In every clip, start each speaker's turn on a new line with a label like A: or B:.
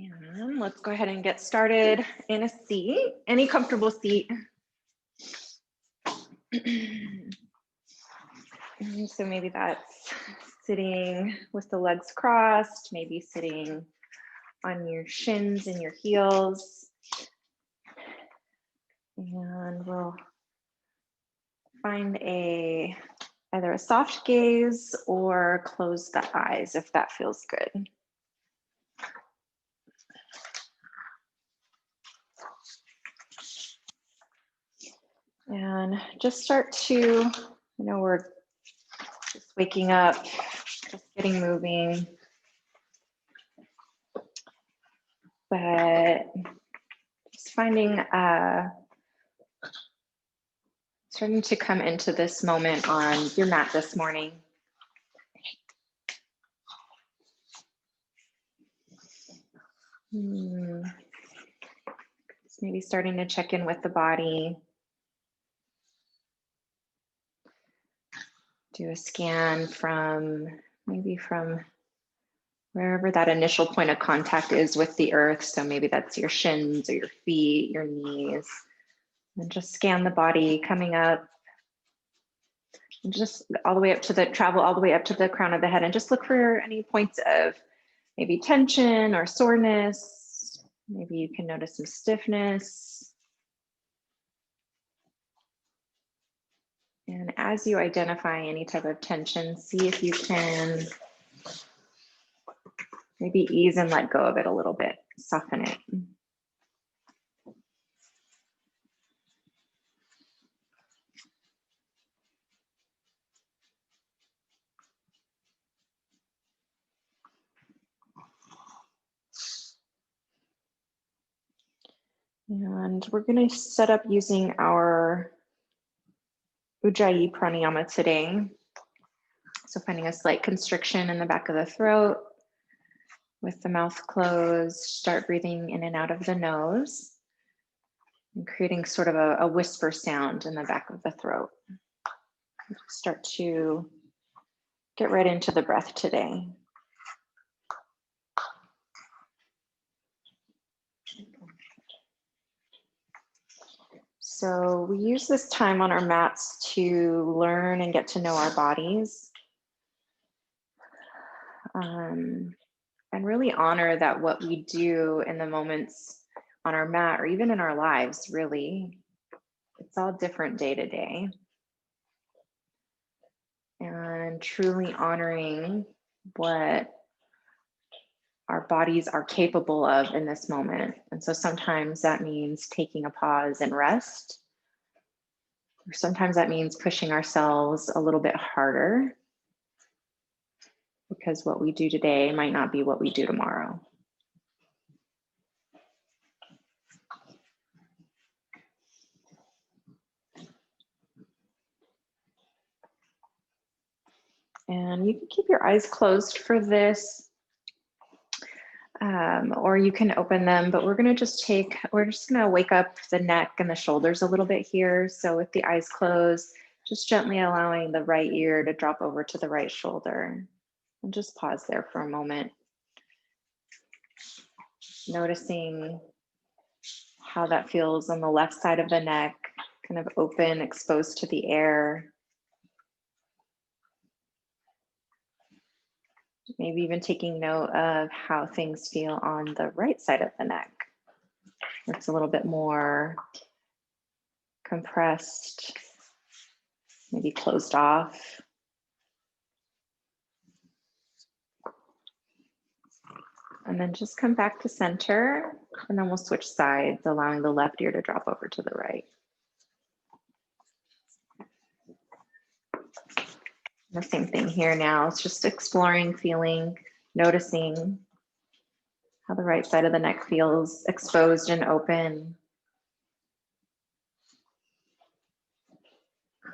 A: And let's go ahead and get started in a seat, any comfortable seat. So maybe that's sitting with the legs crossed, maybe sitting on your shins and your heels. And we'll find either a soft gaze or close the eyes if that feels good. And just start to, we're just waking up, just getting moving. But just finding, starting to come into this moment on your mat this morning. Just maybe starting to check in with the body. Do a scan from wherever that initial point of contact is with the earth. So maybe that's your shins or your feet, your knees. And just scan the body coming up. And just all the way up to travel all the way up to the crown of the head, and just look for any points of maybe tension or soreness. Maybe you can notice some stiffness. And as you identify any type of tension, see if you can maybe ease and let go of it a little bit, soften it. And we're going to set up using our Ujjayi pranayama today. So finding a slight constriction in the back of the throat with the mouth closed. Start breathing in and out of the nose and creating sort of a whisper sound in the back of the throat. Start to get right into the breath today. So we use this time on our mats to learn and get to know our bodies. And really honor that what we do in the moments on our mat or even in our lives, really, it's all different day to day. And truly honoring what our bodies are capable of in this moment. And so sometimes that means taking a pause and rest. Or sometimes that means pushing ourselves a little bit harder, because what we do today might not be what we do tomorrow. And you can keep your eyes closed for this, or you can open them, but we're just gonna wake up the neck and the shoulders a little bit here. So with the eyes closed, just gently allowing the right ear to drop over to the right shoulder. And just pause there for a moment. Noticing how that feels on the left side of the neck, kind of open, exposed to the air. Maybe even taking note of how things feel on the right side of the neck. It's a little bit more compressed, maybe closed off. And then just come back to center, and then we'll switch sides, allowing the left ear to drop over to the right. The same thing here now. It's just exploring, feeling, noticing how the right side of the neck feels exposed and open.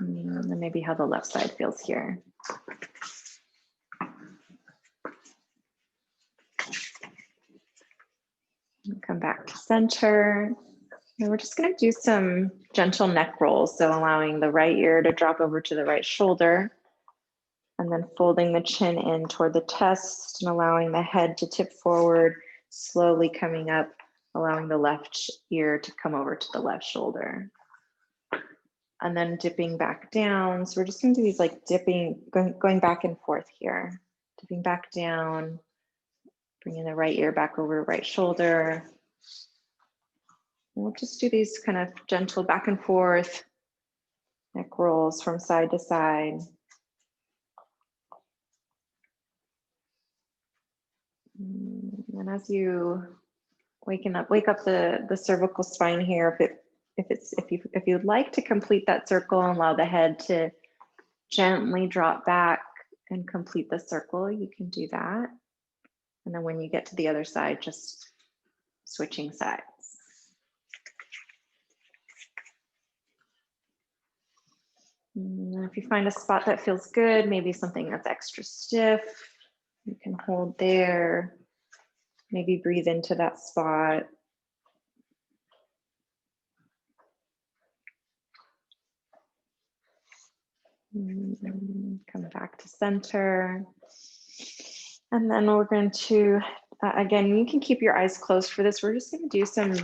A: And then maybe how the left side feels here. Come back to center. And we're just going to do some gentle neck rolls. So allowing the right ear to drop over to the right shoulder. And then folding the chin in toward the chest and allowing the head to tip forward, slowly coming up, allowing the left ear to come over to the left shoulder. And then dipping back down. So we're just gonna do these like dipping, going back and forth here. Dipping back down, bringing the right ear back over right shoulder. We'll just do these kind of gentle back and forth neck rolls from side to side. And as you wake up the cervical spine here, if you'd like to complete that circle and allow the head to gently drop back and complete the circle, you can do that. And then when you get to the other side, just switching sides. And if you find a spot that feels good, maybe something that's extra stiff, you can hold there. Maybe breathe into that spot. Come back to center. And then we're going to, again, you can keep your eyes closed for this. We're just going to do some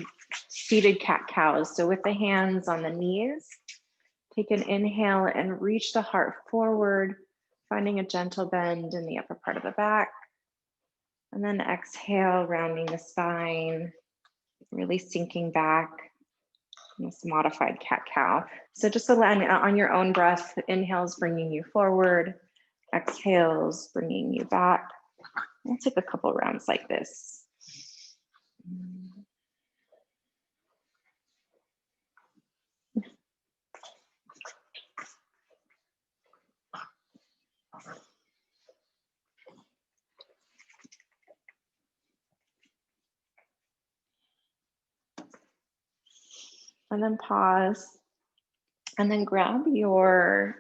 A: seated cat-cows. So with the hands on the knees, take an inhale and reach the heart forward, finding a gentle bend in the upper part of the back. And then exhale, rounding the spine, really sinking back. This modified cat-cow. So just on your own breath, inhales bringing you forward, exhales bringing you back. We'll take a couple rounds like this. And then pause, and then grab your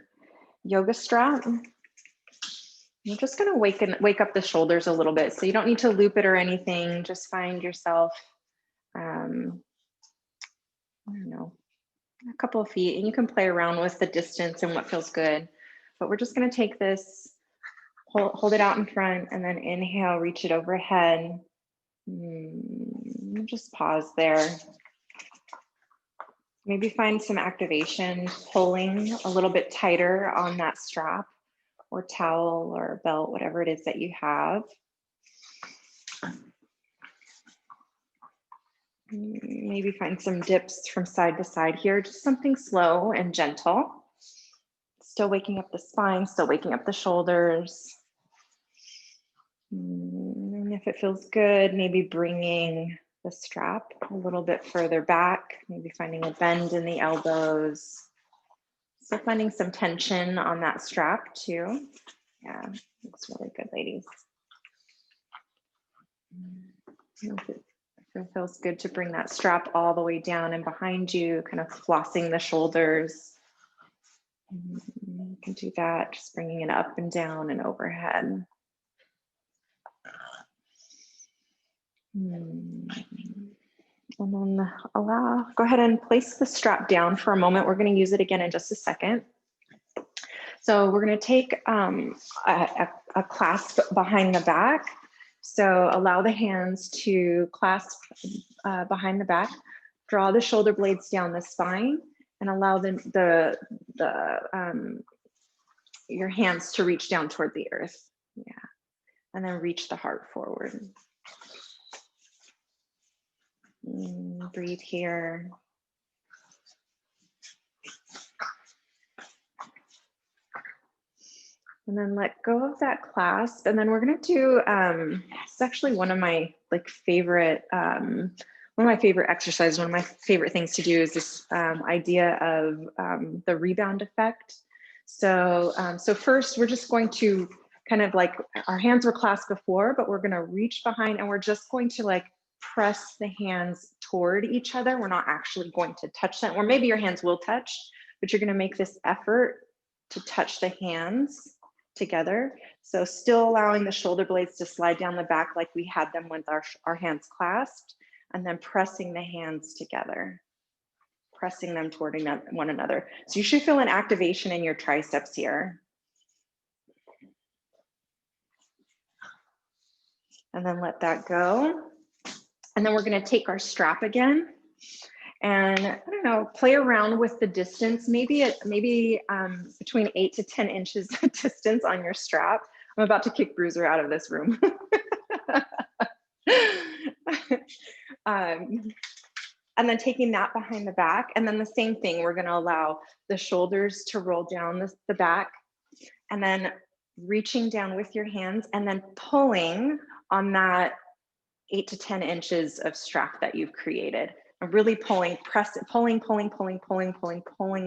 A: yoga strap. You're just gonna wake up the shoulders a little bit. So you don't need to loop it or anything. Just find yourself, I don't know, a couple of feet, and you can play around with the distance and what feels good. But we're just gonna take this, hold it out in front, and then inhale, reach it overhead. Just pause there. Maybe find some activation, pulling a little bit tighter on that strap or towel or belt, whatever it is that you have. Maybe find some dips from side to side here, just something slow and gentle. Still waking up the spine, still waking up the shoulders. And if it feels good, maybe bringing the strap a little bit further back, maybe finding a bend in the elbows. So finding some tension on that strap too. Yeah, looks really good, ladies. If it feels good to bring that strap all the way down and behind you, kind of flossing the shoulders. You can do that, just bringing it up and down and overhead. And then go ahead and place the strap down for a moment. We're going to use it again in just a second. So we're going to take a clasp behind the back. So allow the hands to clasp behind the back, draw the shoulder blades down the spine, and allow your hands to reach down toward the earth. Yeah, and then reach the heart forward. Breathe here. And then let go of that clasp. And then we're going to do, it's actually one of my favorite exercises, one of my favorite things to do is this idea of the rebound effect. So, so first we're just going to kind of our hands were clasped before, but we're going to reach behind and we're just going to press the hands toward each other. We're not actually going to touch them, or maybe your hands will touch, but you're going to make this effort to touch the hands together. So still allowing the shoulder blades to slide down the back like we had them with our hands clasped, and then pressing the hands together, pressing them toward one another. So you should feel an activation in your triceps here. And then let that go. And then we're going to take our strap again and, I don't know, play around with the distance, maybe between 8 to 10 inches of distance on your strap. I'm about to kick Bruiser out of this room. And then taking that behind the back, and then the same thing, we're going to allow the shoulders to roll down the back, and then reaching down with your hands and then pulling on that 8 to 10 inches of strap that you've created. And really pulling the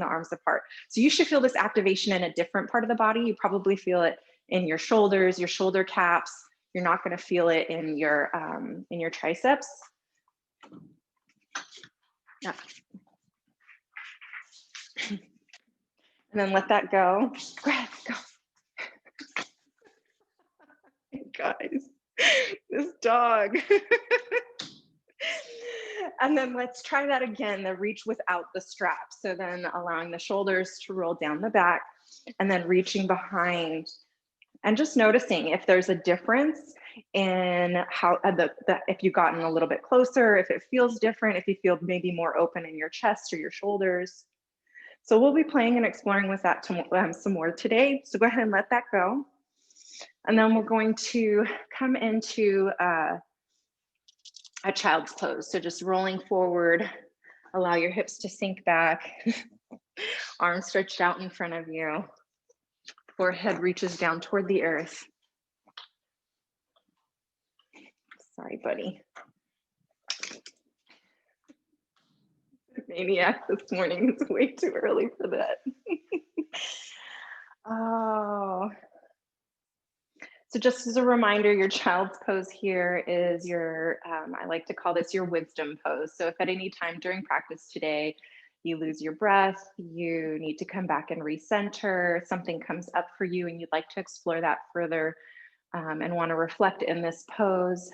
A: arms apart. So you should feel this activation in a different part of the body. You probably feel it in your shoulders, your shoulder caps. You're not going to feel it in your triceps. Yeah. And then let that go. Breath, go. Guys, this dog. And then let's try that again, the reach without the strap. So then allowing the shoulders to roll down the back and then reaching behind and just noticing if there's a difference in how if you've gotten a little bit closer, if it feels different, if you feel maybe more open in your chest or your shoulders. So we'll be playing and exploring with that some more today. So go ahead and let that go. And then we're going to come into a child's pose. So just rolling forward, allow your hips to sink back, arms stretched out in front of you, forehead reaches down toward the earth. Sorry, buddy. Maniac this morning, it's way too early for that. Oh. So just as a reminder, your child's pose here is your, I like to call this your wisdom pose. So if at any time during practice today, you lose your breath, you need to come back and recenter, something comes up for you and you'd like to explore that further and want to reflect in this pose,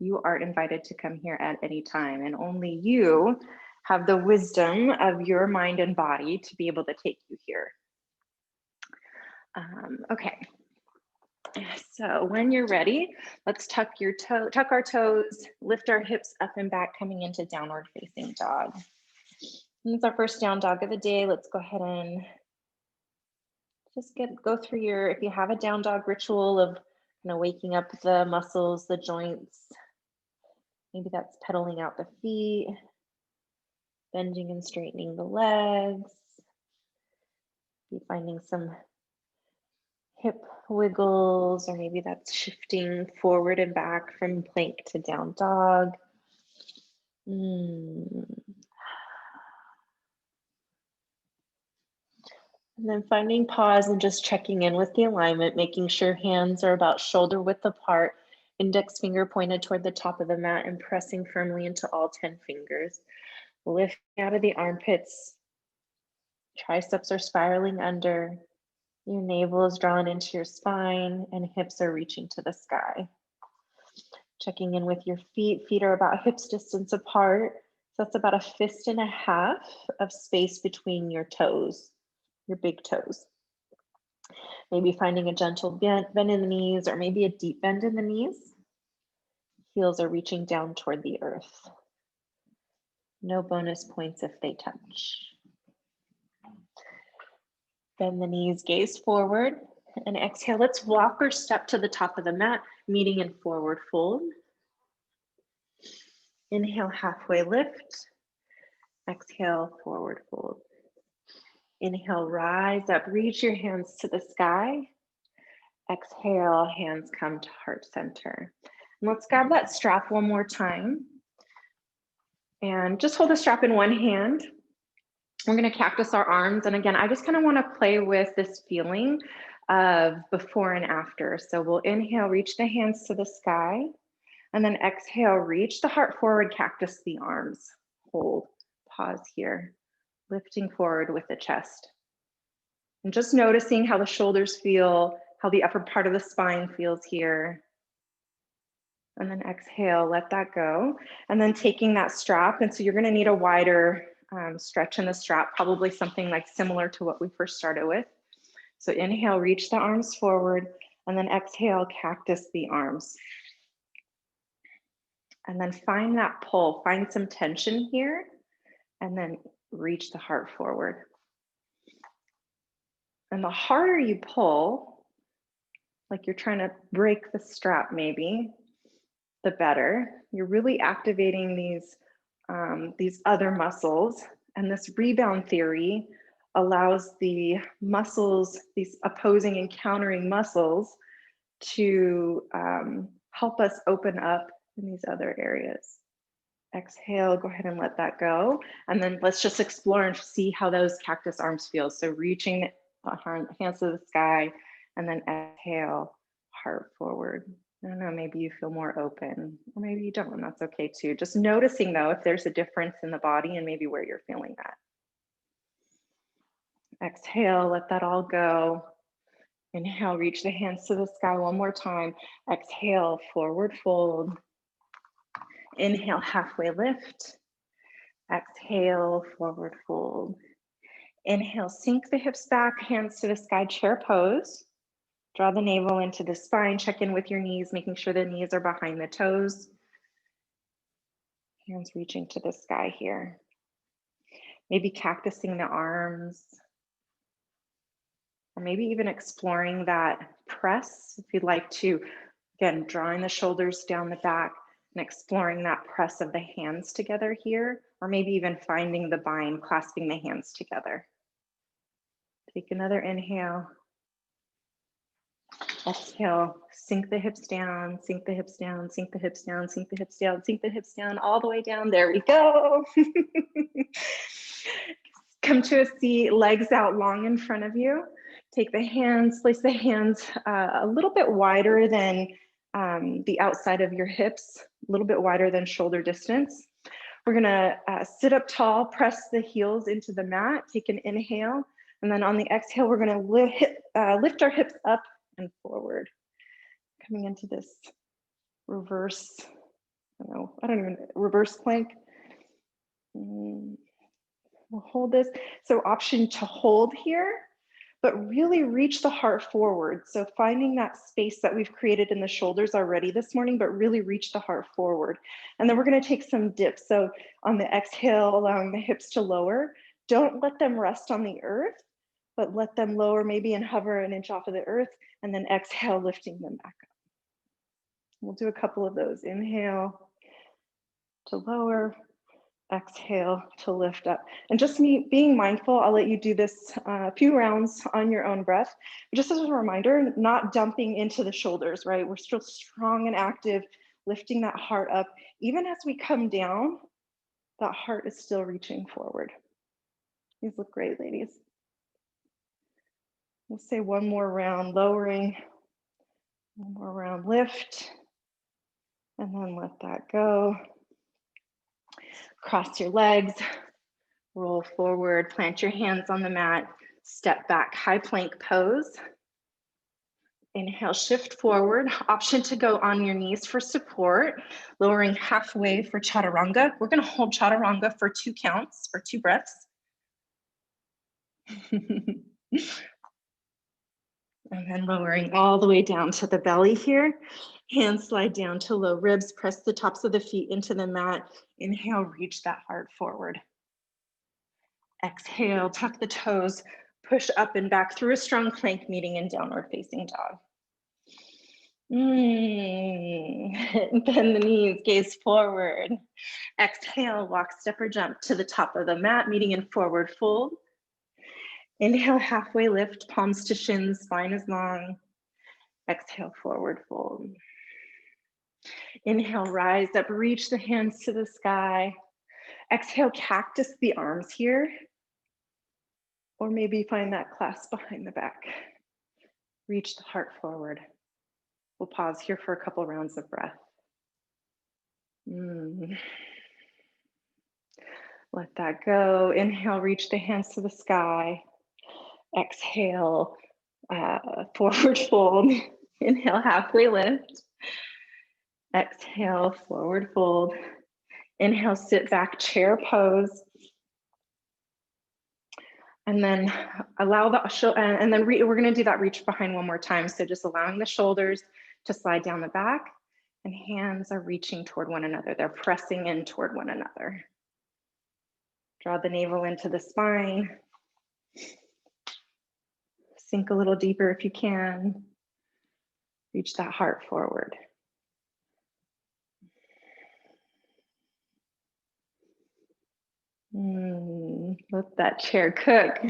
A: you are invited to come here at any time, and only you have the wisdom of your mind and body to be able to take you here. Okay. So when you're ready, let's tuck our toes, lift our hips up and back, coming into downward facing dog. It's our first down dog of the day. Let's go ahead and just go through your, if you have a down dog ritual of waking up the muscles, the joints. Maybe that's pedaling out the feet, bending and straightening the legs. Be finding some hip wiggles, or maybe that's shifting forward and back from plank to down dog. And then finding pause and just checking in with the alignment, making sure hands are about shoulder width apart, index finger pointed toward the top of the mat and pressing firmly into all 10 fingers. Lifting out of the armpits, triceps are spiraling under, your navel is drawn into your spine and hips are reaching to the sky. Checking in with your feet. Feet are about hips distance apart. So that's about 1.5 fists of space between your toes, your big toes. Maybe finding a gentle bend in the knees, or maybe a deep bend in the knees. Heels are reaching down toward the earth. No bonus points if they touch. Bend the knees, gaze forward, and exhale. Let's walk or step to the top of the mat, meeting in forward fold. Inhale, halfway lift. Exhale, forward fold. Inhale, rise up, reach your hands to the sky. Exhale, hands come to heart center. And let's grab that strap one more time. And just hold the strap in one hand. We're going to cactus our arms. And again, I just kind of want to play with this feeling of before and after. So we'll inhale, reach the hands to the sky. And then exhale, reach the heart forward, cactus the arms. Hold, pause here, lifting forward with the chest. And just noticing how the shoulders feel, how the upper part of the spine feels here. And then exhale, let that go. And then taking that strap, and so you're gonna need a wider stretch in the strap, probably something like similar to what we first started with. So inhale, reach the arms forward, and then exhale, cactus the arms. And then find that pull, find some tension here, and then reach the heart forward. And the harder you pull, like you're trying to break the strap maybe, the better. You're really activating these other muscles. And this rebound theory allows the muscles, these opposing and countering muscles, to help us open up in these other areas. Exhale, go ahead and let that go. And then let's just explore and see how those cactus arms feel. So reaching hands to the sky, and then exhale, heart forward. I don't know, maybe you feel more open, or maybe you don't, and that's okay too. Just noticing though, if there's a difference in the body and maybe where you're feeling that. Exhale, let that all go. Inhale, reach the hands to the sky one more time. Exhale, forward fold. Inhale, halfway lift. Exhale, forward fold. Inhale, sink the hips back, hands to the sky, chair pose. Draw the navel into the spine, check in with your knees, making sure the knees are behind the toes. Hands reaching to the sky here. Maybe cactusing the arms, or maybe even exploring that press if you'd like to. Again, drawing the shoulders down the back and exploring that press of the hands together here, or maybe even finding the bind, clasping the hands together. Take another inhale. Exhale, sink the hips down, sink the hips down, sink the hips down, sink the hips down, sink the hips down, all the way down. There we go. Come to a seat, legs out long in front of you. Take the hands, place the hands a little bit wider than the outside of your hips, a little bit wider than shoulder distance. We're gonna sit up tall, press the heels into the mat, take an inhale, and then on the exhale, we're gonna lift our hips up and forward. Coming into this reverse, reverse plank. We'll hold this. So option to hold here, but really reach the heart forward. So finding that space that we've created in the shoulders already this morning, but really reach the heart forward. And then we're gonna take some dips. So on the exhale, allowing the hips to lower, don't let them rest on the earth, but let them lower maybe and hover an inch off of the earth, and then exhale, lifting them back up. We'll do a couple of those. Inhale to lower, exhale to lift up. And just being mindful, I'll let you do this a few rounds on your own breath. But just as a reminder, not dumping into the shoulders, right? We're still strong and active, lifting that heart up. Even as we come down, that heart is still reaching forward. These look great, ladies. We'll say one more round, lowering, one more round, lift, and then let that go. Cross your legs, roll forward, plant your hands on the mat, step back, high plank pose. Inhale, shift forward, option to go on your knees for support, lowering halfway for chaturanga. We're gonna hold chaturanga for 2 counts, or 2 breaths. And then lowering all the way down to the belly here. Hands slide down to low ribs, press the tops of the feet into the mat. Inhale, reach that heart forward. Exhale, tuck the toes, push up and back through a strong plank, meeting in downward facing dog. Bend the knees, gaze forward. Exhale, walk, step, or jump to the top of the mat, meeting in forward fold. Inhale, halfway lift, palms to shins, spine is long. Exhale, forward fold. Inhale, rise up, reach the hands to the sky. Exhale, cactus the arms here. Or maybe find that clasp behind the back. Reach the heart forward. We'll pause here for a couple rounds of breath. Let that go. Inhale, reach the hands to the sky. Exhale, forward fold. Inhale, halfway lift. Exhale, forward fold. Inhale, sit back, chair pose. And then allow the, and then we're gonna do that reach behind one more time. So just allowing the shoulders to slide down the back, And hands are reaching toward one another. They're pressing in toward one another. Draw the navel into the spine. Sink a little deeper if you can. Reach that heart forward. Let that chair cook.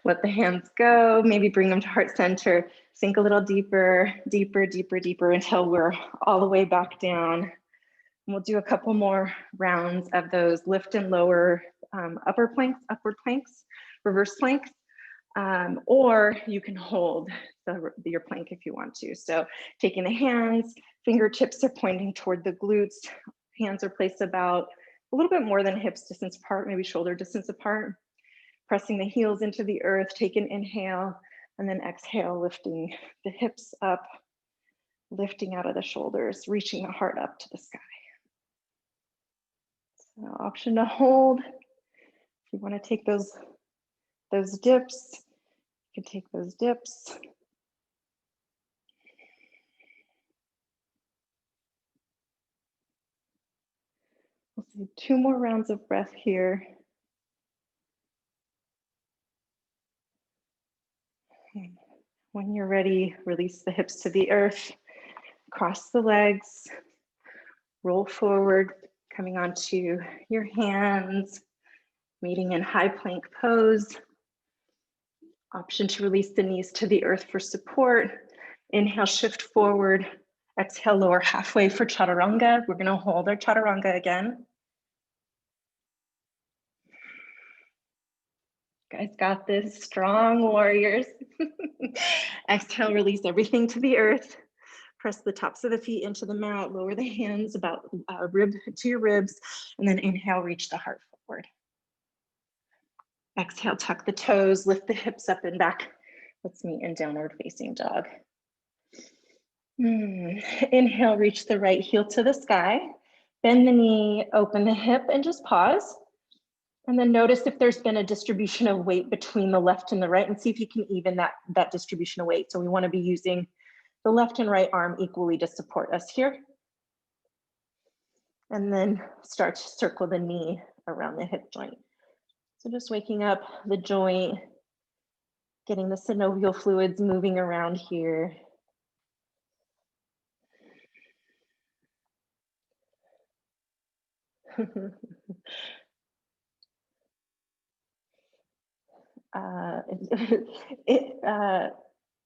A: Let the hands go. Maybe bring them to heart center. Sink a little deeper, deeper, deeper, deeper until we're all the way back down. And we'll do a couple more rounds of those lift and lower upward planks, reverse planks. Or you can hold your plank if you want to. So taking the hands, fingertips are pointing toward the glutes. Hands are placed about a little bit more than hips distance apart, maybe shoulder distance apart. Pressing the heels into the earth, take an inhale, and then exhale, lifting the hips up, lifting out of the shoulders, reaching the heart up to the sky. So option to hold. If you want to take those dips, you can take those dips. We'll do 2 more rounds of breath here. When you're ready, release the hips to the earth, cross the legs, roll forward, coming onto your hands, meeting in high plank pose. Option to release the knees to the earth for support. Inhale, shift forward. Exhale, lower halfway for chaturanga. We're gonna hold our chaturanga again. Guys got this, strong warriors. Exhale, release everything to the earth. Press the tops of the feet into the mat, lower the hands about rib to your ribs, and then inhale, reach the heart forward. Exhale, tuck the toes, lift the hips up and back. Let's meet in downward facing dog. Inhale, reach the right heel to the sky. Bend the knee, open the hip, and just pause. And then notice if there's been a distribution of weight between the left and the right, and see if you can even that distribution of weight. So we want to be using the left and right arm equally to support us here. And then start to circle the knee around the hip joint. So just waking up the joint, getting the synovial fluids moving around here.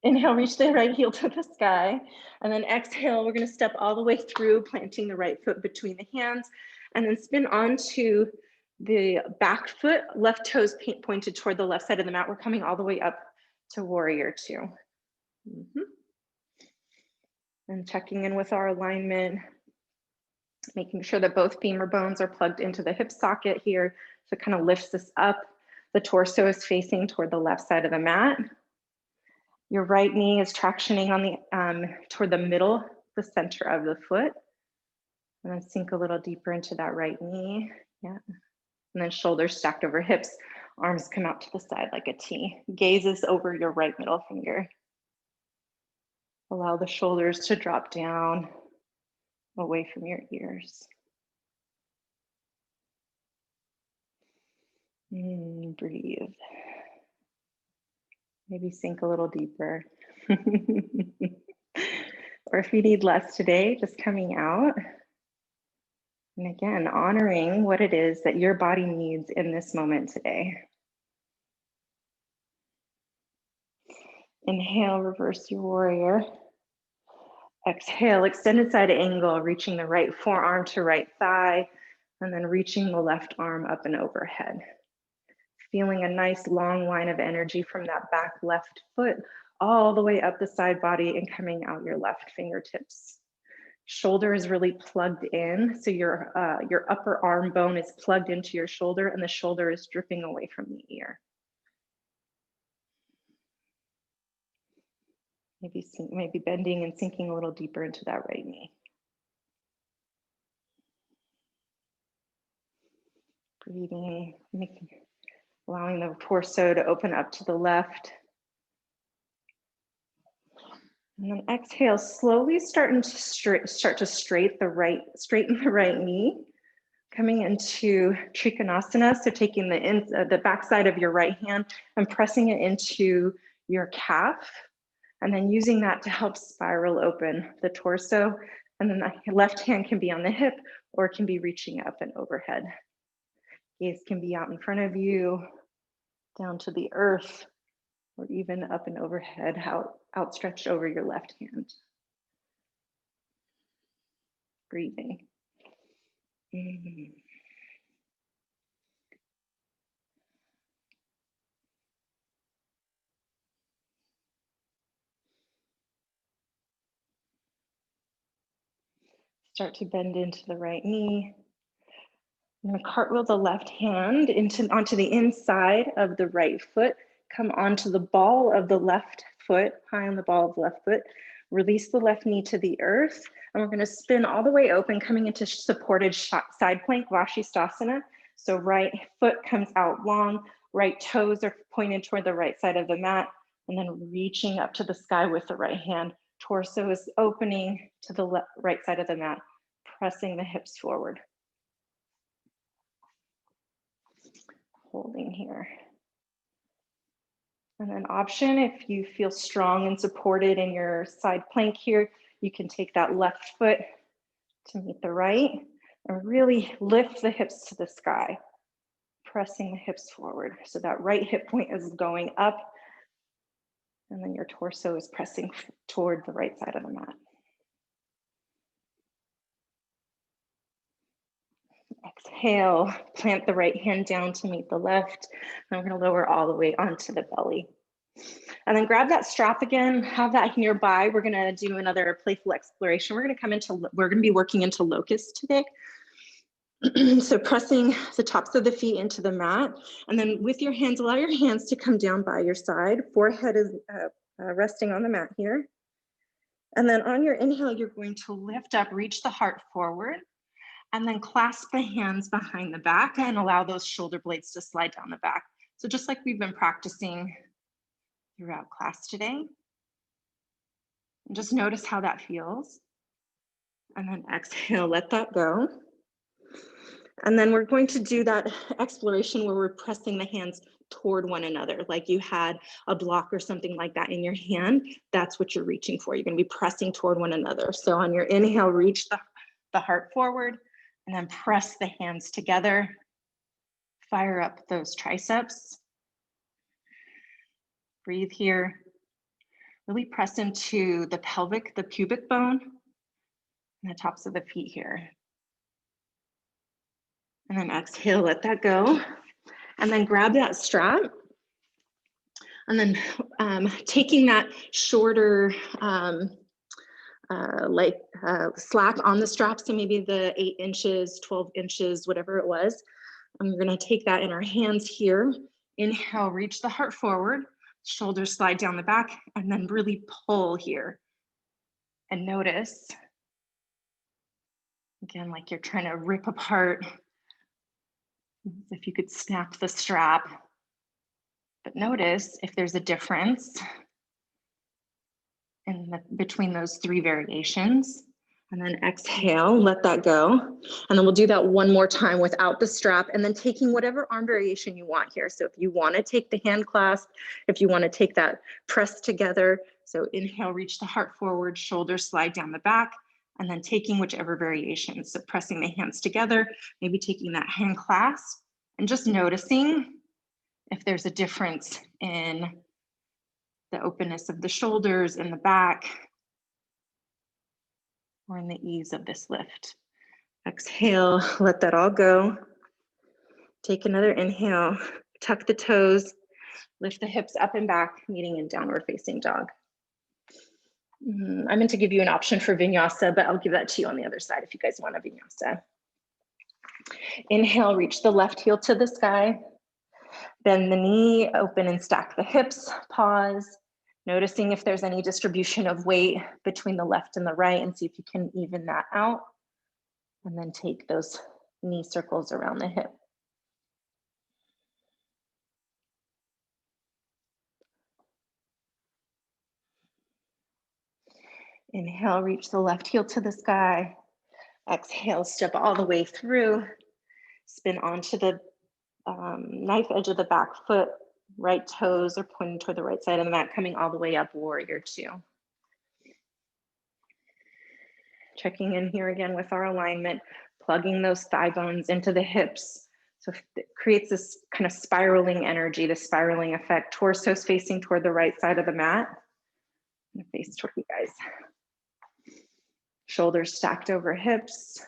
A: Inhale, reach the right heel to the sky, and then exhale, we're going to step all the way through, planting the right foot between the hands, and then spin onto the back foot, left toes pointed toward the left side of the mat. We're coming all the way up to warrior 2. And checking in with our alignment, making sure that both femur bones are plugged into the hip socket here. So it kind of lifts us up. The torso is facing toward the left side of the mat. Your right knee is tractioning on the toward the middle, the center of the foot. And then sink a little deeper into that right knee. Yeah. And then shoulders stacked over hips, arms come out to the side like a T. Gazes over your right middle finger. Allow the shoulders to drop down away from your ears. Breathe. Maybe sink a little deeper. Or if you need less today, just coming out. And again, honoring what it is that your body needs in this moment today. Inhale, reverse your warrior. Exhale, extended side angle, reaching the right forearm to right thigh, and then reaching the left arm up and overhead. Feeling a nice long line of energy from that back left foot all the way up the side body and coming out your left fingertips. Shoulder is really plugged in, so your upper arm bone is plugged into your shoulder and the shoulder is dripping away from the ear. Maybe bending and sinking a little deeper into that right knee. Breathing, allowing the torso to open up to the left. And then exhale, slowly straighten the right knee, coming into Trikonasana. So taking the back side of your right hand and pressing it into your calf, and then using that to help spiral open the torso. And then the left hand can be on the hip or it can be reaching up and overhead. Gaze can be out in front of you, down to the earth, or even up and overhead, outstretched over your left hand. Breathing. Start to bend into the right knee. I'm going to cartwheel the left hand onto the inside of the right foot. Come onto the ball of the left foot, high on the ball of the left foot. Release the left knee to the earth. And we're going to spin all the way open, coming into supported side plank, Vashisthasana. So right foot comes out long, right toes are pointed toward the right side of the mat, and then reaching up to the sky with the right hand. Torso is opening to the right side of the mat, pressing the hips forward. Holding here. And then option, if you feel strong and supported in your side plank here, you can take that left foot to meet the right and really lift the hips to the sky, pressing the hips forward. So that right hip point is going up, and then your torso is pressing toward the right side of the mat. Exhale, plant the right hand down to meet the left. And I'm going to lower all the way onto the belly. And then grab that strap again, have that nearby. We're going to do another playful exploration. We're going to be working into Locusts today. So pressing the tops of the feet into the mat. And then with your hands, allow your hands to come down by your side. Forehead is resting on the mat here. And then on your inhale, you're going to lift up, reach the heart forward. And then clasp the hands behind the back and allow those shoulder blades to slide down the back. So just like we've been practicing throughout class today. And just notice how that feels. And then exhale, let that go. And then we're going to do that exploration where we're pressing the hands toward one another, like you had a block or something like that in your hand. That's what you're reaching for. You're going to be pressing toward one another. So on your inhale, reach the heart forward. And then press the hands together. Fire up those triceps. Breathe here. Really press into the pubic bone, and the tops of the feet here. And then exhale, let that go. And then grab that strap. And then taking that shorter slack on the strap, so maybe the 8 inches, 12 inches, whatever it was. And we're going to take that in our hands here. Inhale, reach the heart forward, shoulders slide down the back, and then really pull here. And notice, again, like you're trying to rip apart, if you could snap the strap. But notice if there's a difference between those 3 variations. And then exhale, let that go. And then we'll do that one more time without the strap, and then taking whatever arm variation you want here. So if you want to take the hand clasp, if you want to take that press together. So inhale, reach the heart forward, shoulders slide down the back, and then taking whichever variation. So pressing the hands together, maybe taking that hand clasp, and just noticing if there's a difference in the openness of the shoulders in the back, or in the ease of this lift. Exhale, let that all go. Take another inhale, tuck the toes, lift the hips up and back, meeting in downward facing dog. I meant to give you an option for Vinyasa, but I'll give that to you on the other side if you guys want a Vinyasa. Inhale, reach the left heel to the sky. Bend the knee, open and stack the hips, pause. Noticing if there's any distribution of weight between the left and the right, and see if you can even that out. And then take those knee circles around the hip. Inhale, reach the left heel to the sky. Exhale, step all the way through. Spin onto the knife edge of the back foot. Right toes are pointing toward the right side of the mat, coming all the way up, warrior two. Checking in here again with our alignment, plugging those thigh bones into the hips. So it creates this kind of spiraling energy, the spiraling effect. Torso's facing toward the right side of the mat. I'm gonna face toward you guys. Shoulders stacked over hips.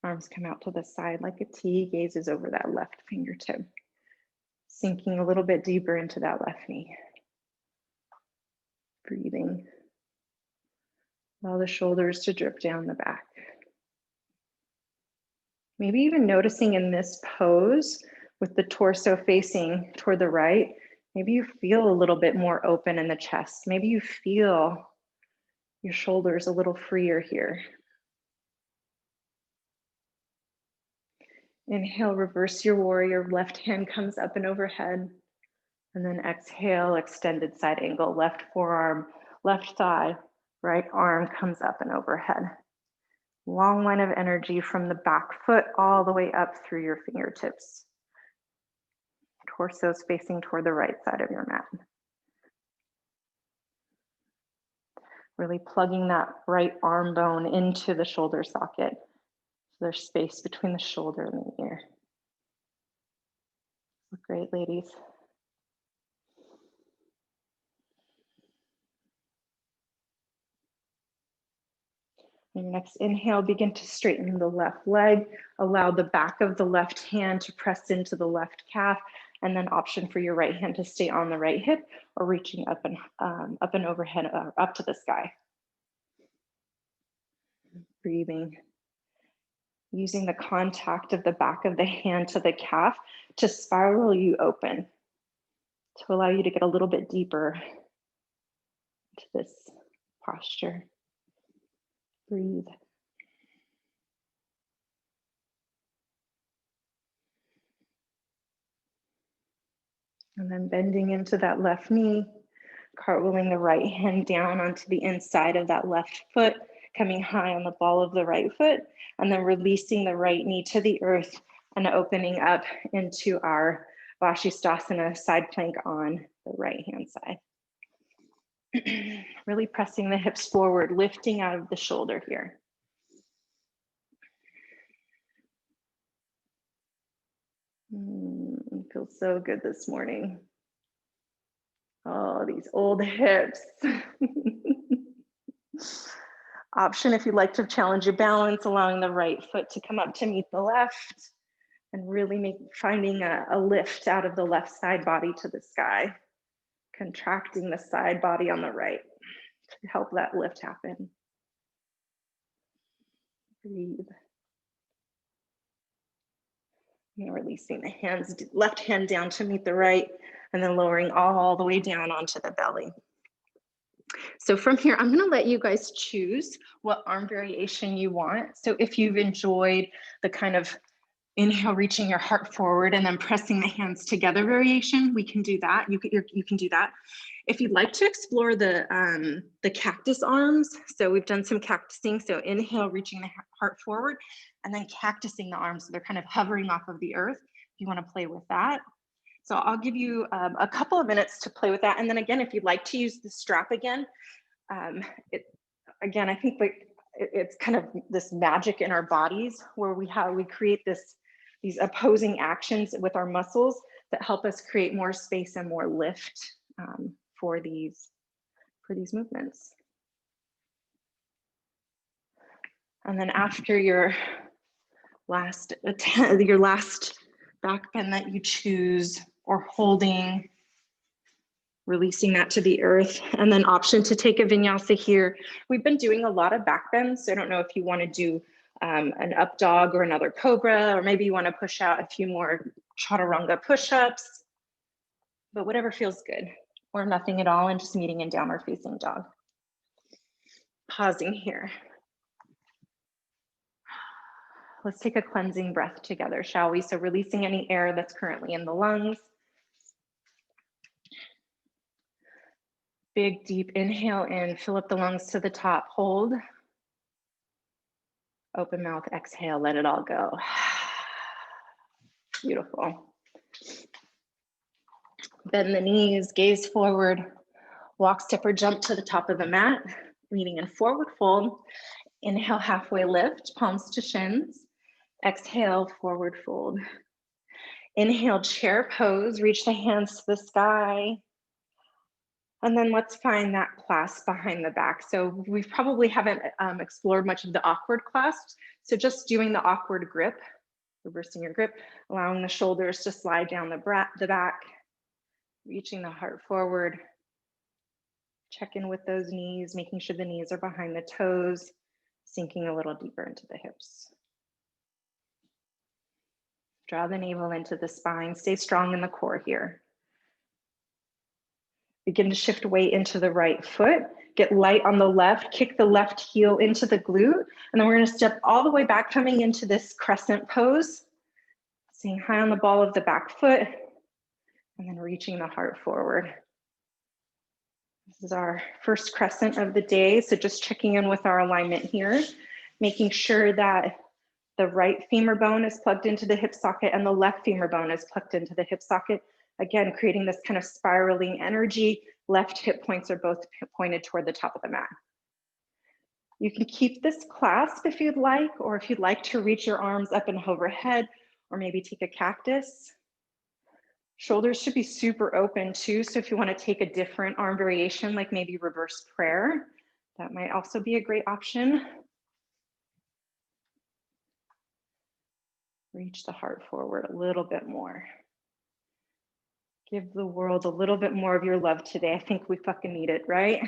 A: Arms come out to the side like a T, gazes over that left fingertip. Sinking a little bit deeper into that left knee. Breathing. Allow the shoulders to drip down the back. Maybe even noticing in this pose with the torso facing toward the right, maybe you feel a little bit more open in the chest. Maybe you feel your shoulders a little freer here. Inhale, reverse your warrior. Left hand comes up and overhead. And then exhale, extended side angle. Left forearm, left thigh, right arm comes up and overhead. Long line of energy from the back foot all the way up through your fingertips. Torso's facing toward the right side of your mat. Really plugging that right arm bone into the shoulder socket. So there's space between the shoulder and the ear. Look great, ladies. On your next inhale, begin to straighten the left leg. Allow the back of the left hand to press into the left calf, and then option for your right hand to stay on the right hip or reaching up and overhead, up to the sky. Breathing. Using the contact of the back of the hand to the calf to spiral you open, to allow you to get a little bit deeper into this posture. Breathe. And then bending into that left knee, cartwheeling the right hand down onto the inside of that left foot, coming high on the ball of the right foot, and then releasing the right knee to the earth and opening up into our Vashisthasana side plank on the right hand side. Really pressing the hips forward, lifting out of the shoulder here. Feels so good this morning. Oh, these old hips. Option if you'd like to challenge your balance, allowing the right foot to come up to meet the left and really finding a lift out of the left side body to the sky. Contracting the side body on the right to help that lift happen. Breathe. And releasing the hands, left hand down to meet the right, and then lowering all the way down onto the belly. So from here, I'm going to let you guys choose what arm variation you want. So if you've enjoyed the kind of inhale, reaching your heart forward and then pressing the hands together variation, we can do that. You can do that. If you'd like to explore the cactus arms, so we've done some cactusing. So inhale, reaching the heart forward, and then cactusing the arms. So they're kind of hovering off of the earth. If you want to play with that. So I'll give you a couple of minutes to play with that. And then again, if you'd like to use the strap again, again, I think it's kind of this magic in our bodies where we create these opposing actions with our muscles that help us create more space and more lift for these movements. And then after your last back bend that you choose, or holding, releasing that to the earth, and then option to take a vinyasa here. We've been doing a lot of back bends, so I don't know if you want to do an up dog or another cobra, or maybe you want to push out a few more chaturanga push-ups, but whatever feels good, or nothing at all and just meeting in downward facing dog. Pausing here. Let's take a cleansing breath together, shall we? So releasing any air that's currently in the lungs. Big, deep inhale in, fill up the lungs to the top, hold. Open mouth, exhale, let it all go. Beautiful. Bend the knees, gaze forward, walk, step, or jump to the top of the mat, meeting in forward fold. Inhale, halfway lift, palms to shins. Exhale, forward fold. Inhale, chair pose, reach the hands to the sky. And then let's find that clasp behind the back. So we probably haven't explored much of the awkward clasps. So just doing the awkward grip, reversing your grip, allowing the shoulders to slide down the back, reaching the heart forward. Check in with those knees, making sure the knees are behind the toes, sinking a little deeper into the hips. Draw the navel into the spine. Stay strong in the core here. Begin to shift weight into the right foot. Get light on the left. Kick the left heel into the glute. And then we're going to step all the way back, coming into this crescent pose. Staying high on the ball of the back foot. And then reaching the heart forward. This is our first crescent of the day. So just checking in with our alignment here. Making sure that the right femur bone is plugged into the hip socket and the left femur bone is plugged into the hip socket. Again, creating this kind of spiraling energy. Left hip points are both pointed toward the top of the mat. You can keep this clasp if you'd like, or if you'd like to reach your arms up and overhead, or maybe take a cactus. Shoulders should be super open too. So if you want to take a different arm variation, like maybe reverse prayer, that might also be a great option. Reach the heart forward a little bit more. Give the world a little bit more of your love today. I think we fucking need it, right?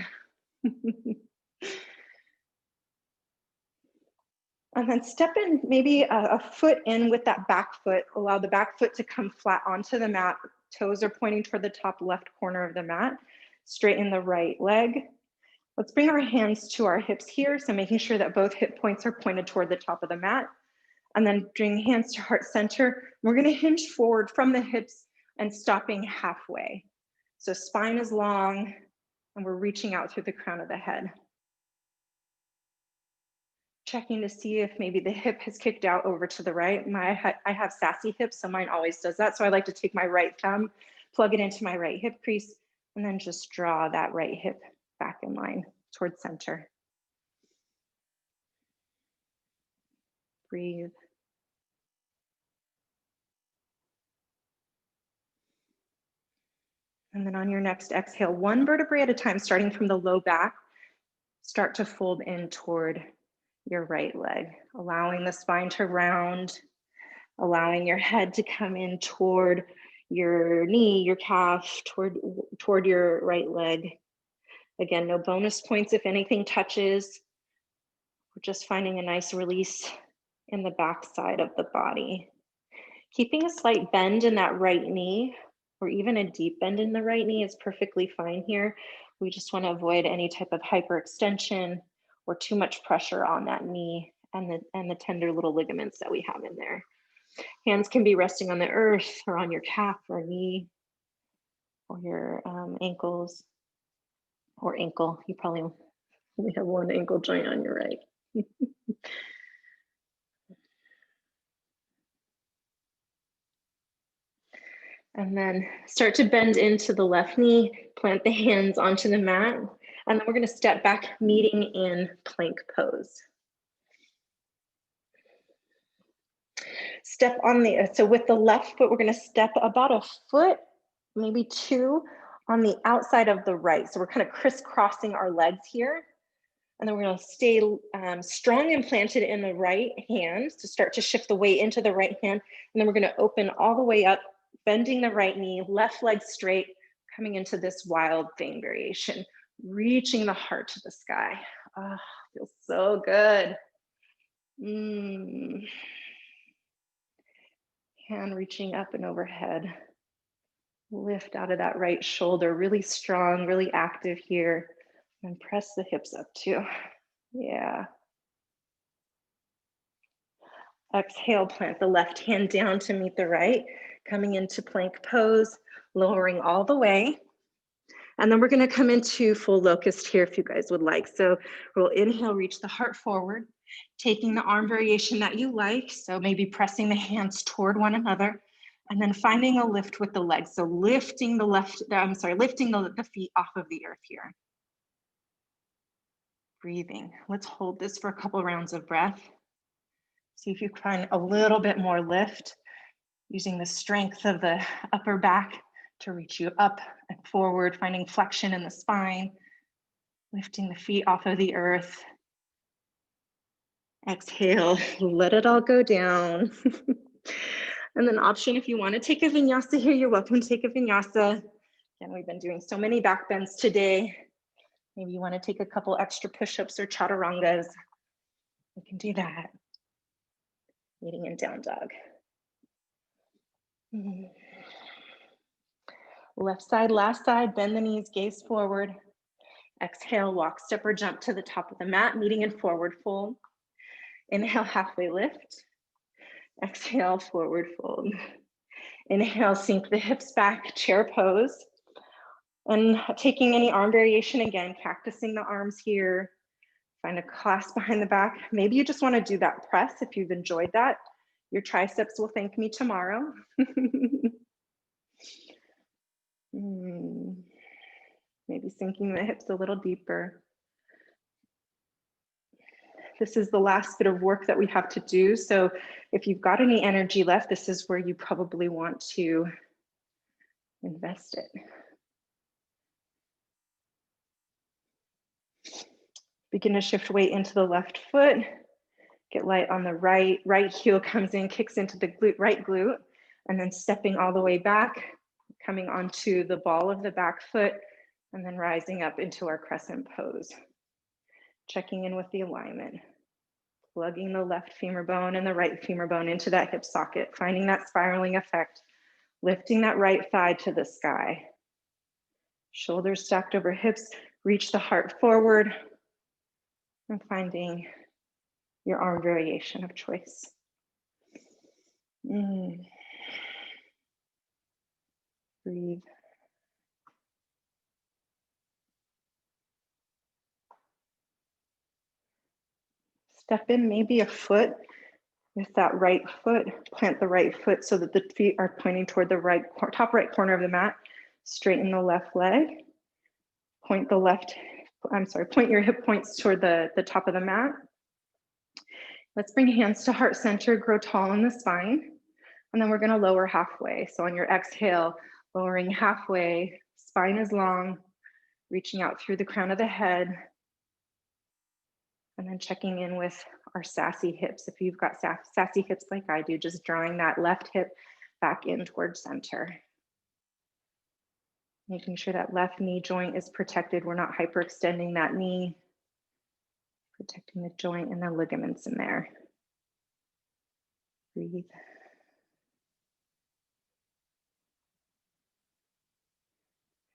A: And then step in maybe a foot in with that back foot. Allow the back foot to come flat onto the mat. Toes are pointing toward the top left corner of the mat. Straighten the right leg. Let's bring our hands to our hips here. So making sure that both hip points are pointed toward the top of the mat. And then bring hands to heart center. We're going to hinge forward from the hips and stopping halfway. So spine is long and we're reaching out through the crown of the head. Checking to see if maybe the hip has kicked out over to the right. I have sassy hips, so mine always does that. So I like to take my right thumb, plug it into my right hip crease, and then just draw that right hip back in line towards center. Breathe. And then on your next exhale, one vertebrae at a time, starting from the low back, start to fold in toward your right leg, allowing the spine to round, allowing your head to come in toward your knee, your calf, toward your right leg. Again, no bonus points if anything touches. We're just finding a nice release in the back side of the body. Keeping a slight bend in that right knee, or even a deep bend in the right knee is perfectly fine here. We just want to avoid any type of hyperextension or too much pressure on that knee and the tender little ligaments that we have in there. Hands can be resting on the earth or on your calf or knee or your ankles or ankle. You probably only have one ankle joint on your right. And then start to bend into the left knee, plant the hands onto the mat, and then we're going to step back, meeting in plank pose. Step on the, so with the left foot, we're going to step about a foot, maybe two, on the outside of the right. So we're kind of crisscrossing our legs here. And then we're going to stay strong and planted in the right hand to start to shift the weight into the right hand. And then we're going to open all the way up, bending the right knee, left leg straight, coming into this wild thing variation, reaching the heart to the sky. Oh, feels so good. Hand reaching up and overhead. Lift out of that right shoulder, really strong, really active here. And press the hips up too. Yeah. Exhale, plant the left hand down to meet the right, coming into plank pose, lowering all the way. And then we're gonna come into full locust here if you guys would like. So we'll inhale, reach the heart forward, taking the arm variation that you like. So maybe pressing the hands toward one another and then finding a lift with the legs. So lifting the lifting the feet off of the earth here. Breathing. Let's hold this for a couple rounds of breath. See if you find a little bit more lift, using the strength of the upper back to reach you up and forward, finding flexion in the spine, lifting the feet off of the earth. Exhale, let it all go down. And then option, if you want to take a vinyasa here, you're welcome to take a vinyasa. Again, we've been doing so many back bends today. Maybe you want to take a couple extra push-ups or chaturangas. You can do that. Meeting in down dog. Left side, last side, bend the knees, gaze forward. Exhale, walk, step, or jump to the top of the mat, meeting in forward fold. Inhale, halfway lift. Exhale, forward fold. Inhale, sink the hips back, chair pose. And taking any arm variation again, cactusing the arms here. Find a clasp behind the back. Maybe you just want to do that press if you've enjoyed that. Your triceps will thank me tomorrow. Maybe sinking the hips a little deeper. This is the last bit of work that we have to do. So if you've got any energy left, this is where you probably want to invest it. Begin to shift weight into the left foot. Get light on the right. Right heel comes in, kicks into the right glute, and then stepping all the way back, coming onto the ball of the back foot, and then rising up into our crescent pose. Checking in with the alignment. Plugging the left femur bone and the right femur bone into that hip socket, finding that spiraling effect, lifting that right thigh to the sky. Shoulders stacked over hips, reach the heart forward, and finding your arm variation of choice. Breathe. Step in maybe a foot with that right foot. Plant the right foot so that the feet are pointing toward the right top right corner of the mat. Straighten the left leg. Point your hip points toward the top of the mat. Let's bring hands to heart center, grow tall in the spine. And then we're gonna lower halfway. So on your exhale, lowering halfway, spine is long, reaching out through the crown of the head. And then checking in with our sassy hips. If you've got sassy hips like I do, just drawing that left hip back in towards center. Making sure that left knee joint is protected. We're not hyperextending that knee. Protecting the joint and the ligaments in there. Breathe.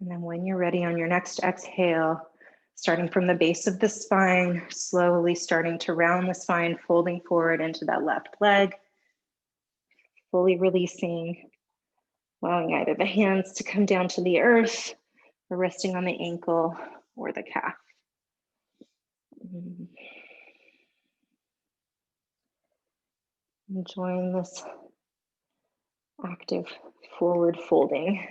A: And then when you're ready on your next exhale, starting from the base of the spine, slowly starting to round the spine, folding forward into that left leg, fully releasing, allowing either the hands to come down to the earth or resting on the ankle or the calf. Enjoying this active forward folding.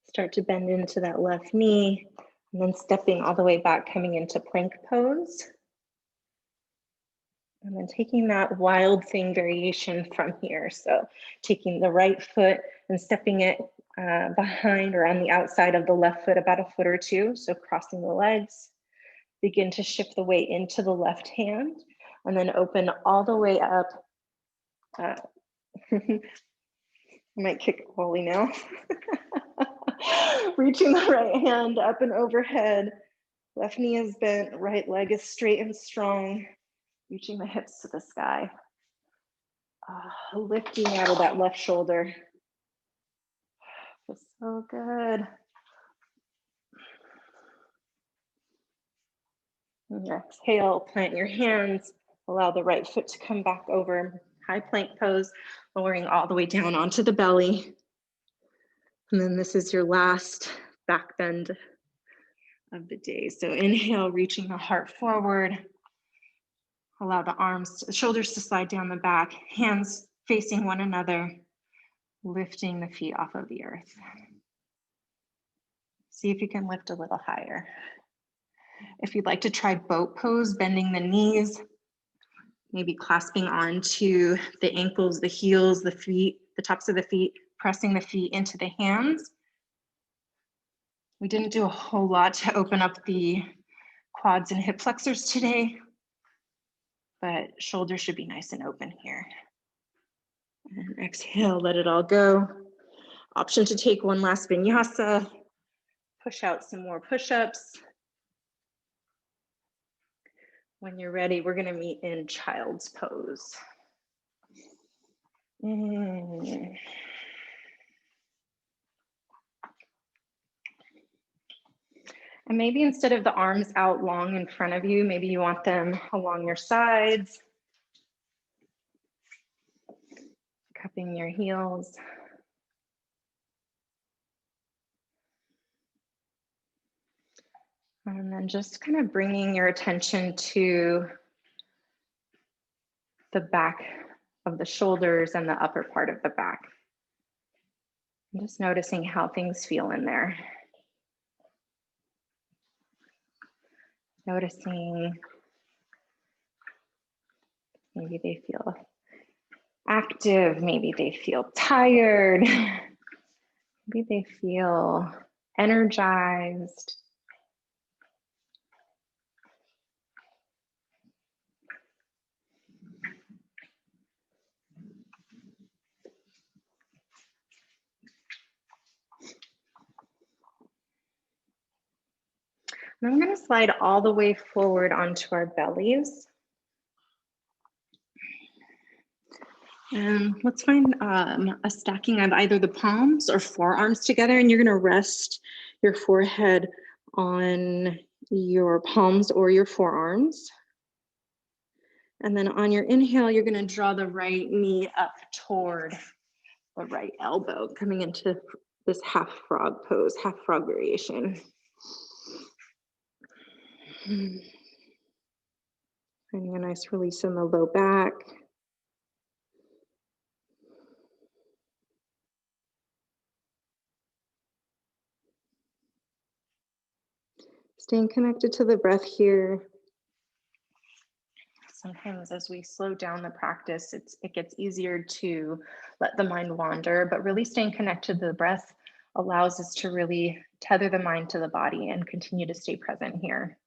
A: Start to bend into that left knee and then stepping all the way back, coming into plank pose. And then taking that wild thing variation from here. So taking the right foot and stepping it behind or on the outside of the left foot about a foot or two. So crossing the legs. Begin to shift the weight into the left hand and then open all the way up. I might kick Wally now. Reaching the right hand up and overhead. Left knee is bent, right leg is straight and strong. Reaching the hips to the sky. Lifting out of that left shoulder. Feels so good. And exhale, plant your hands, Allow the right foot to come back over, high plank pose, lowering all the way down onto the belly. And then this is your last back bend of the day. So inhale, reaching the heart forward. Allow the arms, shoulders to slide down the back, hands facing one another, lifting the feet off of the earth. See if you can lift a little higher. If you'd like to try boat pose, bending the knees, maybe clasping onto the ankles, the heels, the feet, the tops of the feet, pressing the feet into the hands. We didn't do a whole lot to open up the quads and hip flexors today, but shoulders should be nice and open here. And exhale, let it all go. Option to take one last vinyasa, push out some more push-ups. When you're ready, we're gonna meet in child's pose. And maybe instead of the arms out long in front of you, maybe you want them along your sides, cupping your heels. And then just kind of bringing your attention to the back of the shoulders and the upper part of the back. And just noticing how things feel in there. Noticing maybe they feel active, maybe they feel tired, maybe they feel energized. And I'm going to slide all the way forward onto our bellies. And let's find a stacking of either the palms or forearms together, and you're going to rest your forehead on your palms or your forearms. And then on your inhale, you're going to draw the right knee up toward the right elbow, coming into this half frog pose, half frog variation. Finding a nice release in the low back. Staying connected to the breath here. Sometimes as we slow down the practice, it gets easier to let the mind wander, but really staying connected to the breath allows us to really tether the mind to the body and continue to stay present here.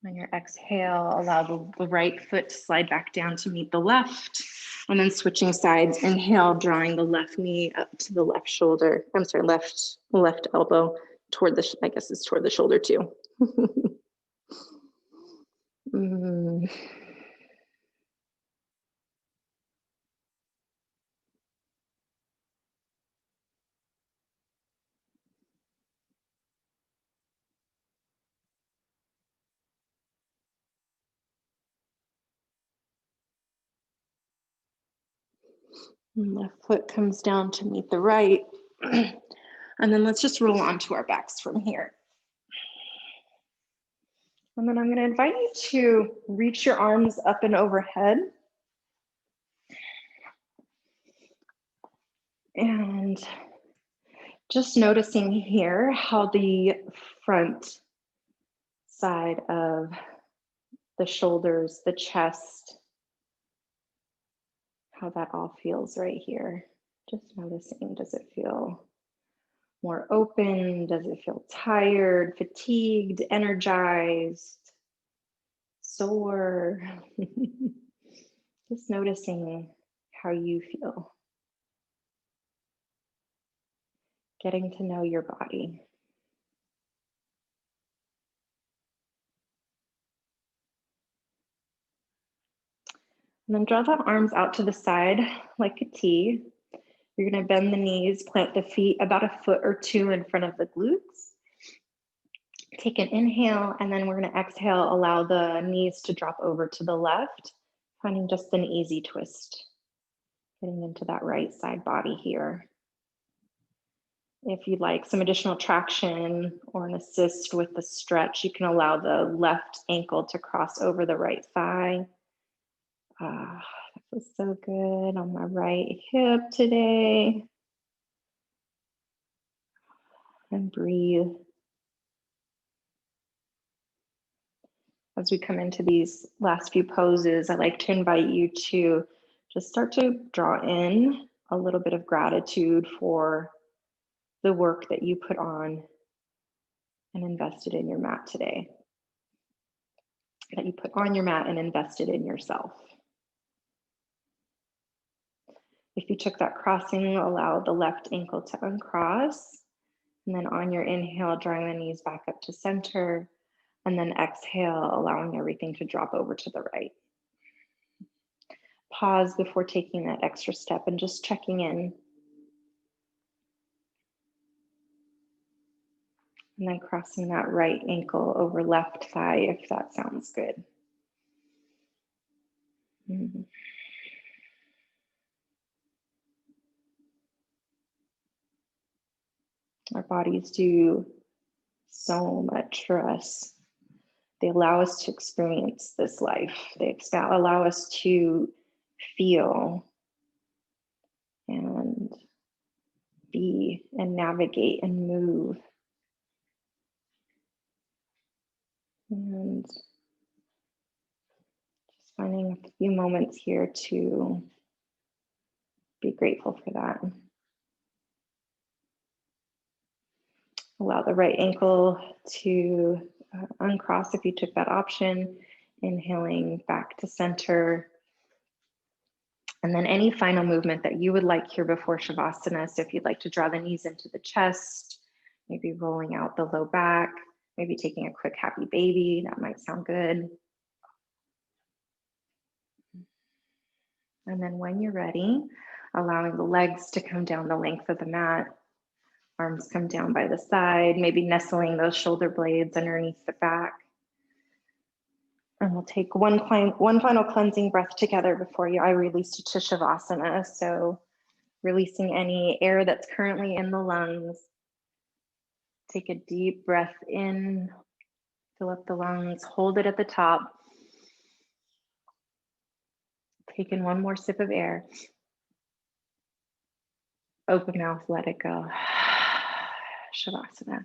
A: On your exhale, allow the right foot to slide back down to meet the left, and then switching sides. Inhale, drawing the left knee up to the left shoulder. I'm sorry, left elbow toward the, I guess it's toward the shoulder too. And left foot comes down to meet the right. And then let's just roll onto our backs from here. And then I'm going to invite you to reach your arms up and overhead. And just noticing here how the front side of the shoulders, the chest, how that all feels right here. Just noticing, does it feel more open? Does it feel tired, fatigued, energized, sore? Just noticing how you feel. Getting to know your body. And then draw the arms out to the side like a T. You're going to bend the knees, plant the feet about a foot or two in front of the glutes. Take an inhale, and then we're going to exhale, allow the knees to drop over to the left, finding just an easy twist, getting into that right side body here. If you'd like some additional traction or an assist with the stretch, you can allow the left ankle to cross over the right thigh. That feels so good on my right hip today. And breathe. As we come into these last few poses, I'd like to invite you to just start to draw in a little bit of gratitude for the work that you put on and invested in your mat today. That you put on your mat and invested in yourself. If you took that crossing, allow the left ankle to uncross. And then on your inhale, drawing the knees back up to center. And then exhale, allowing everything to drop over to the right. Pause before taking that extra step and just checking in. And then crossing that right ankle over left thigh, if that sounds good. Our bodies do so much for us. They allow us to experience this life. They allow us to feel and be and navigate and move. And just finding a few moments here to be grateful for that. Allow the right ankle to uncross if you took that option. Inhaling back to center. And then any final movement that you would like here before Shavasana. So if you'd like to draw the knees into the chest, maybe rolling out the low back, maybe taking a quick happy baby, that might sound good. And then when you're ready, allowing the legs to come down the length of the mat, arms come down by the side, maybe nestling those shoulder blades underneath the back. And we'll take one final cleansing breath together before I release you to Shavasana. So releasing any air that's currently in the lungs. Take a deep breath in, fill up the lungs, hold it at the top. Take in one more sip of air. Open mouth, let it go. Shavasana.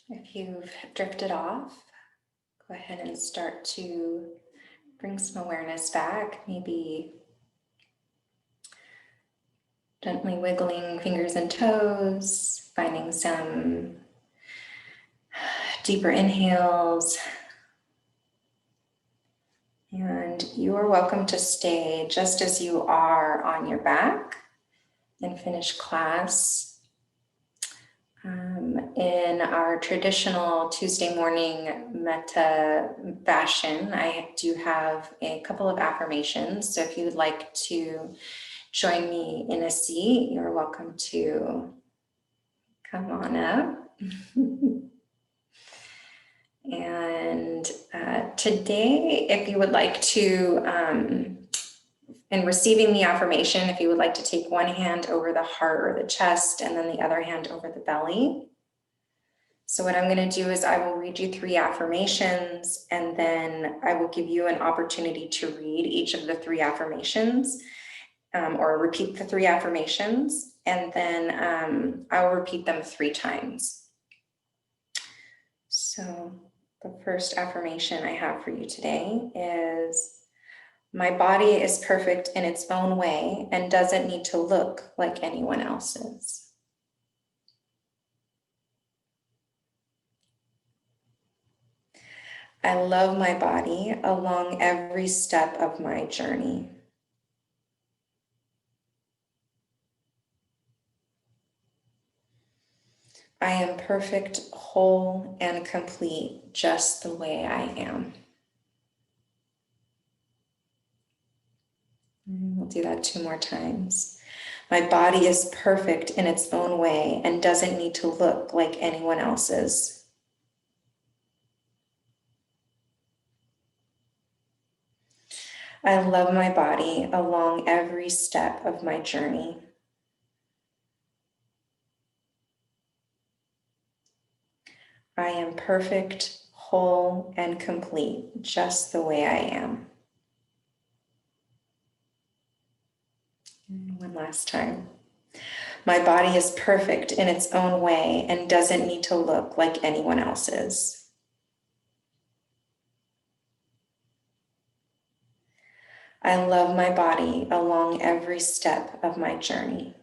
B: If you've drifted off, go ahead and start to bring some awareness back, maybe gently wiggling fingers and toes, finding some deeper inhales. And you are welcome to stay just as you are on your back and finish class. In our traditional Tuesday morning Metta fashion, I do have a couple of affirmations. So if you would like to join me in a seat, you're welcome to come on up. And today, if you would like to, in receiving the affirmation, if you would like to take one hand over the heart or the chest and then the other hand over the belly. So what I'm going to do is I will read you 3 affirmations, and then I will give you an opportunity to read each of the 3 affirmations, or repeat the 3 affirmations, and then I will repeat them 3 times. So the first affirmation I have for you today is, my body is perfect in its own way and doesn't need to look like anyone else's. I love my body along every step of my journey. I am perfect, whole, and complete just the way I am. We'll do that 2 more times. My body is perfect in its own way and doesn't need to look like anyone else's. I love my body along every step of my journey. I am perfect, whole, and complete just the way I am. And one last time. My body is perfect in its own way and doesn't need to look like anyone else's. I love my body along every step of my journey.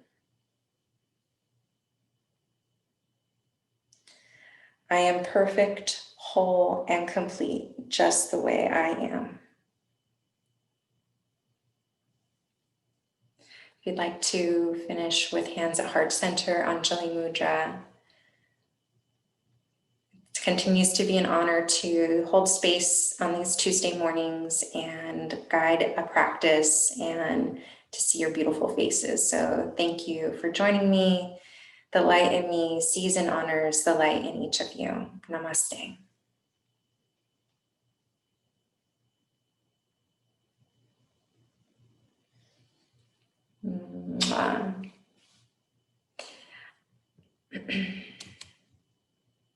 B: I am perfect, whole, and complete just the way I am. If you'd like to finish with hands at heart center, Anjali Mudra. It continues to be an honor to hold space on these Tuesday mornings and guide a practice and to see your beautiful faces. So thank you for joining me. The light in me sees and honors the light in each of you. Namaste. Mwah.